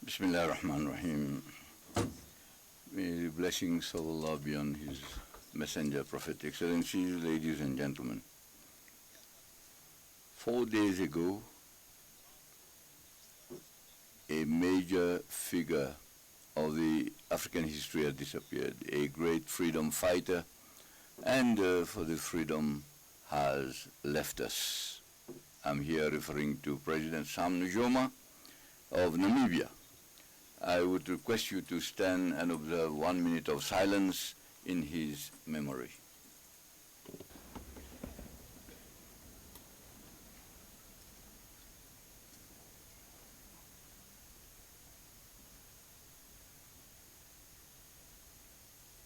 Bismillah ar-Rahman ar-Rahim. May the blessings of Allah be on His Messenger, Prophet, Excellencies, ladies and gentlemen. 4 days ago, a major figure of the African history had disappeared, a great freedom fighter, and for the freedom has left us. I'm here referring to President Sam Nujoma of Namibia. I would request you to stand and observe 1 minute of silence in his memory.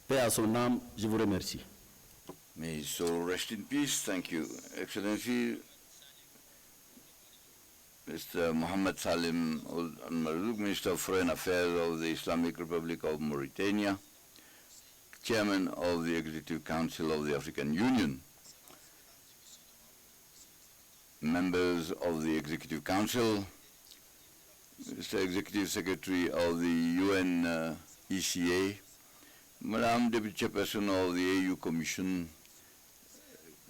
Paix à son âme, je vous remercie. May his soul rest in peace. Thank you, Excellency. Mr. Mohammed Salim Al-Marzouk, Minister of Foreign Affairs of the Islamic Republic of Mauritania, Chairman of the Executive Council of the African Union, members of the Executive Council, Mr. Executive Secretary of the UN ECA, Madam Deputy Chairperson of the AU Commission,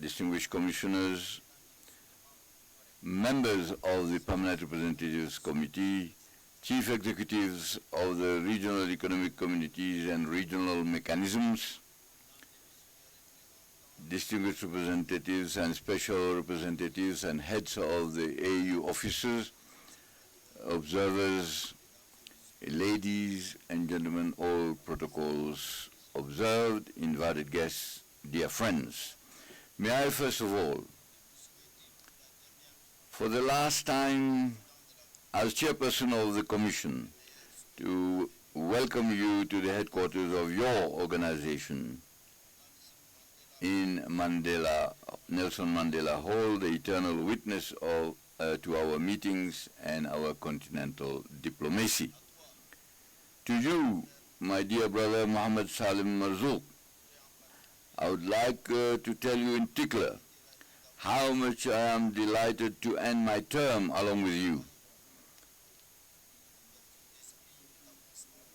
distinguished commissioners, members of the Permanent Representatives Committee, chief executives of the regional economic communities and regional mechanisms, distinguished representatives and special representatives and heads of the AU offices, observers, ladies and gentlemen, all protocols observed, invited guests, dear friends. May I first of all, for the last time as chairperson of the Commission, to welcome you to the headquarters of your organization in Nelson Mandela Hall, the eternal witness of, to our meetings and our continental diplomacy. To you, my dear brother Mohammed Salim Marzouk, I would like to tell you in particular how much I am delighted to end my term along with you.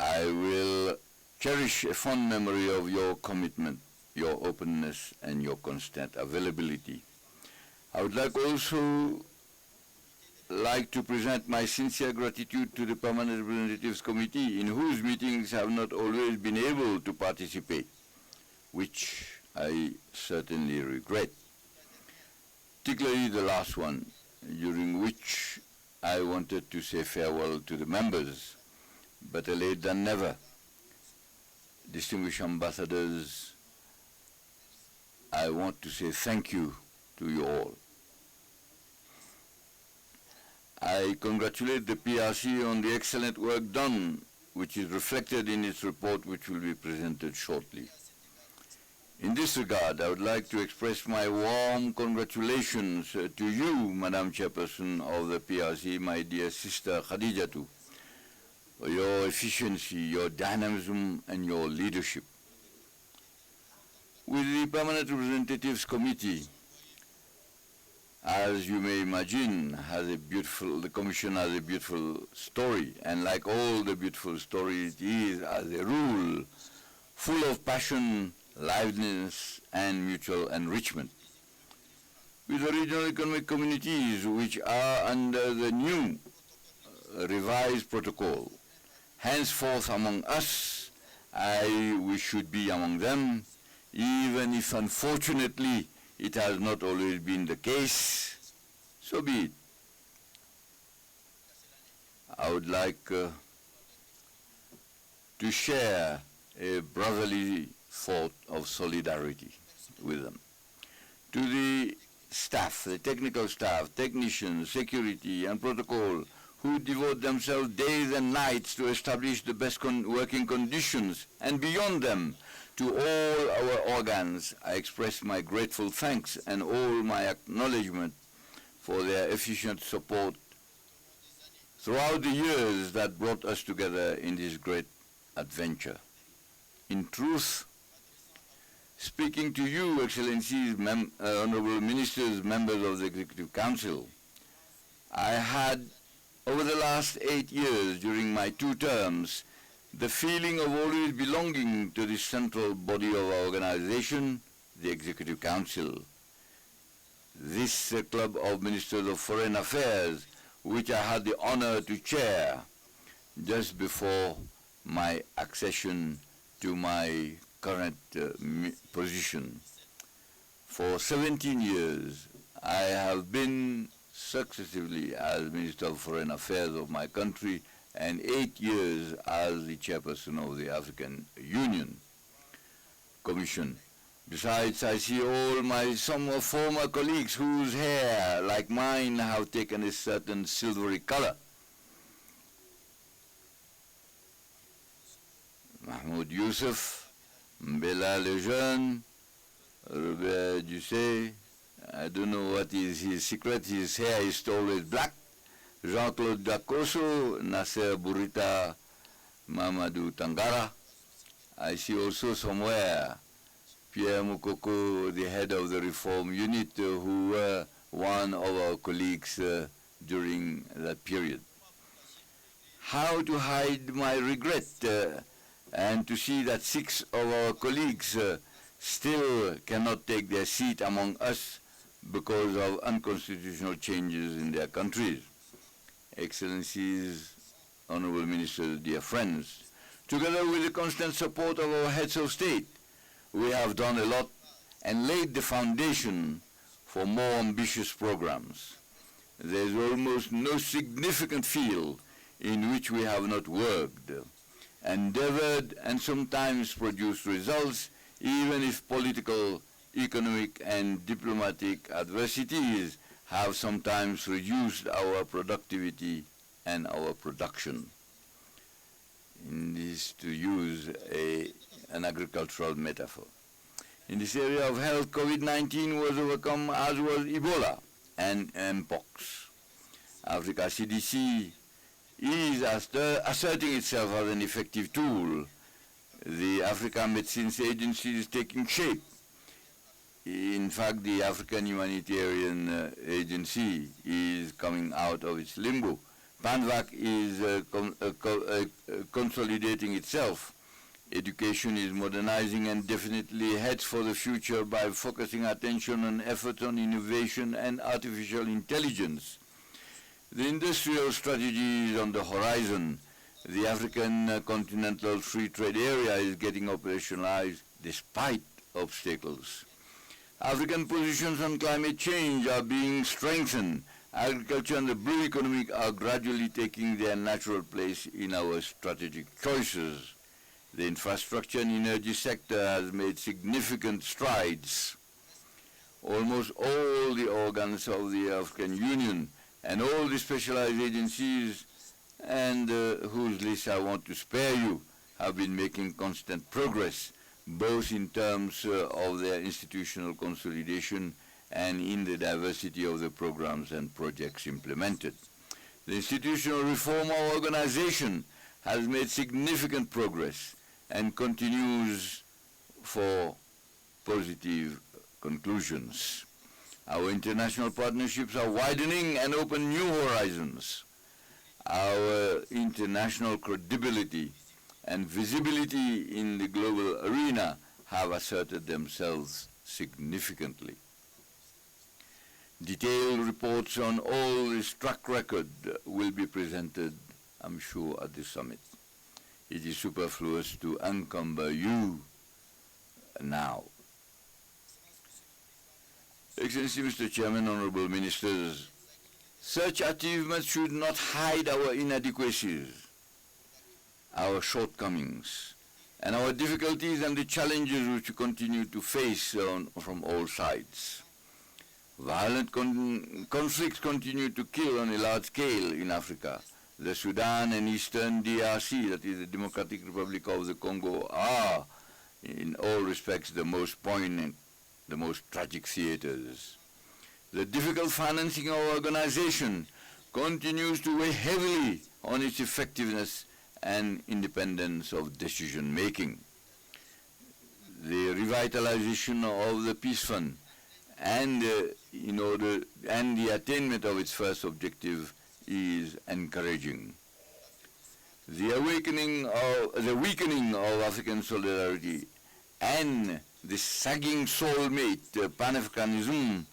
I will cherish a fond memory of your commitment, your openness, and your constant availability. I would also like to present my sincere gratitude to the Permanent Representatives Committee, in whose meetings I have not always been able to participate, which I certainly regret. Particularly the last one, during which I wanted to say farewell to the members, better late than never. Distinguished ambassadors, I want to say thank you to you all. I congratulate the PRC on the excellent work done, which is reflected in its report, which will be presented shortly. In this regard, I would like to express my warm congratulations to you, Madam Chairperson of the PRC, my dear sister Khadijatu, for your efficiency, your dynamism, and your leadership. With the Permanent Representatives Committee, as you may imagine, the Commission has a beautiful story, and like all the beautiful stories, it is, as a rule, full of passion, liveliness, and mutual enrichment. With the regional economic communities, which are under the new revised protocol, henceforth among us, we should be among them, even if unfortunately it has not always been the case, so be it. I would like to share a brotherly thought of solidarity with them. To the staff, the technical staff, technicians, security, and protocol, who devote themselves days and nights to establish the best working conditions, and beyond them, to all our organs, I express my grateful thanks and all my acknowledgement for their efficient support throughout the years that brought us together in this great adventure. In truth, speaking to you, Excellencies, Honorable Ministers, members of the Executive Council, I had Over the last 8 years, during my 2 terms, the feeling of always belonging to the central body of our organization, the Executive Council, this club of Ministers of Foreign Affairs, which I had the honor to chair just before my accession to my current position. For 17 years, I have been successively as Minister of Foreign Affairs of my country and 8 years as the chairperson of the African Union Commission. Besides, I see all my some former colleagues whose hair, like mine, have taken a certain silvery color. Mahmoud Youssef, Mbela Lejeune, Robert Ducey, I don't know what is his secret, his hair is always black. Jean-Claude Dakoso, Nasser Burita, Mamadou Tangara. I see also somewhere Pierre Mukoko, the head of the reform unit, who were one of our colleagues during that period. How to hide my regret and to see that 6 of our colleagues still cannot take their seat among us because of unconstitutional changes in their countries. Excellencies, honorable ministers, dear friends, together with the constant support of our heads of state, we have done a lot and laid the foundation for more ambitious programs. There is almost no significant field in which we have not worked, endeavored, and sometimes produced results, even if political, economic, and diplomatic adversities have sometimes reduced our productivity and our production. In this, to use an agricultural metaphor. In this area of health, COVID-19 was overcome, as was Ebola and Mpox. Africa CDC is asserting itself as an effective tool. The African Medicines Agency is taking shape. In fact, the African Humanitarian Agency is coming out of its limbo. PANVAC is consolidating itself. Education is modernizing and definitely heads for the future by focusing attention on efforts on innovation and artificial intelligence. The industrial strategy is on the horizon. The African Continental Free Trade Area is getting operationalized despite obstacles. African positions on climate change are being strengthened. Agriculture and the blue economy are gradually taking their natural place in our strategic choices. The infrastructure and energy sector has made significant strides. Almost all the organs of the African Union and all the specialized agencies, and whose list I want to spare you, have been making constant progress, both in terms of their institutional consolidation and in the diversity of the programs and projects implemented. The institutional reform of organization has made significant progress and continues for positive conclusions. Our international partnerships are widening and open new horizons. Our international credibility and visibility in the global arena have asserted themselves significantly. Detailed reports on all this track record will be presented, I'm sure, at the summit. It is superfluous to encumber you now. Excellency Mr. Chairman, honorable ministers, such achievements should not hide our inadequacies, our shortcomings, and our difficulties and the challenges which we continue to face from all sides. Violent conflicts continue to kill on a large scale in Africa. The Sudan and Eastern DRC, that is the Democratic Republic of the Congo, are in all respects the most poignant, the most tragic theaters. The difficult financing of our organization continues to weigh heavily on its effectiveness and independence of decision making. The revitalization of the Peace Fund and the attainment of its first objective is encouraging. The weakening of African solidarity and the sagging soulmate Pan-Africanism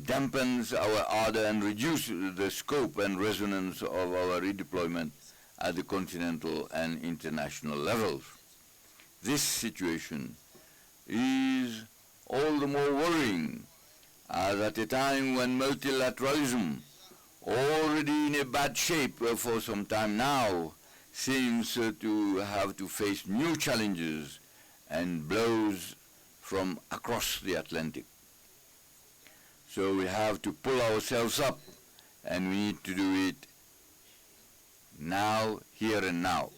dampens our ardor and reduces the scope and resonance of our redeployment at the continental and international levels. This situation is all the more worrying as at a time when multilateralism, already in a bad shape for some time now, seems to have to face new challenges and blows from across the Atlantic. So we have to pull ourselves up, and we need to do it now, here and now.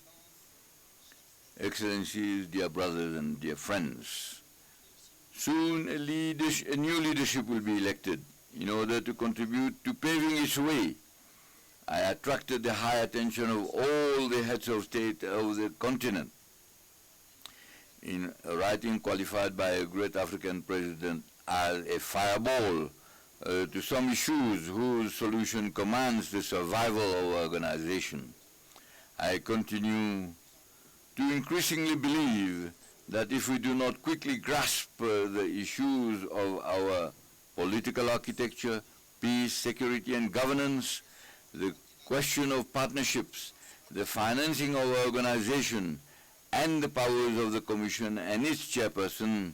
Excellencies, dear brothers and dear friends, soon a new leadership will be elected in order to contribute to paving its way. I attracted the high attention of all the heads of state of the continent in a writing qualified by a great African president as a fireball to some issues whose solution commands the survival of organization. I continue to increasingly believe that if we do not quickly grasp the issues of our political architecture, peace, security, and governance, the question of partnerships, the financing of our organization, and the powers of the Commission and its chairperson,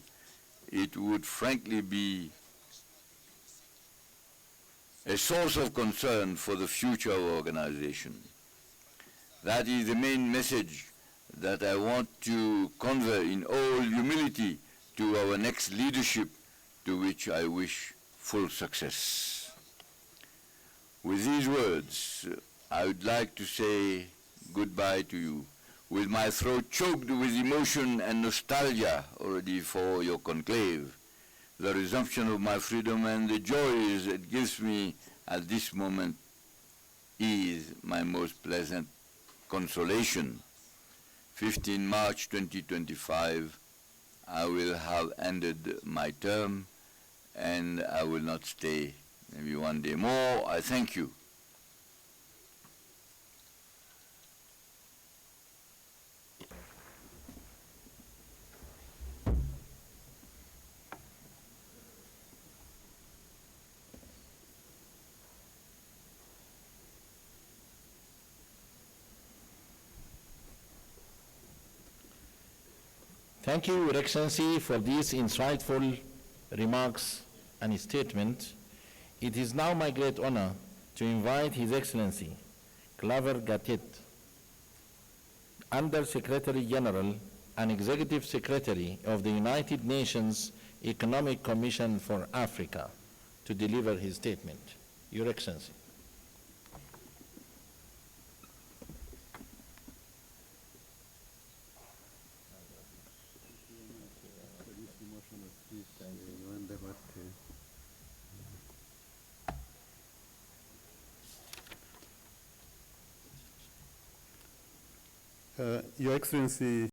it would frankly be a source of concern for the future of our organization. That is the main message that I want to convey in all humility to our next leadership, to which I wish full success. With these words, I would like to say goodbye to you, with my throat choked with emotion and nostalgia already for your conclave, the resumption of my freedom and the joys it gives me at this moment is my most pleasant consolation. 15 March 2025, I will have ended my term and I will not stay maybe one day more. I thank you. Thank you, Your Excellency, for these insightful remarks and statement. It is now my great honor to invite His Excellency Claver Gatet, Under Secretary General and Executive Secretary of the United Nations Economic Commission for Africa, to deliver his statement. Your Excellency. Your Excellency,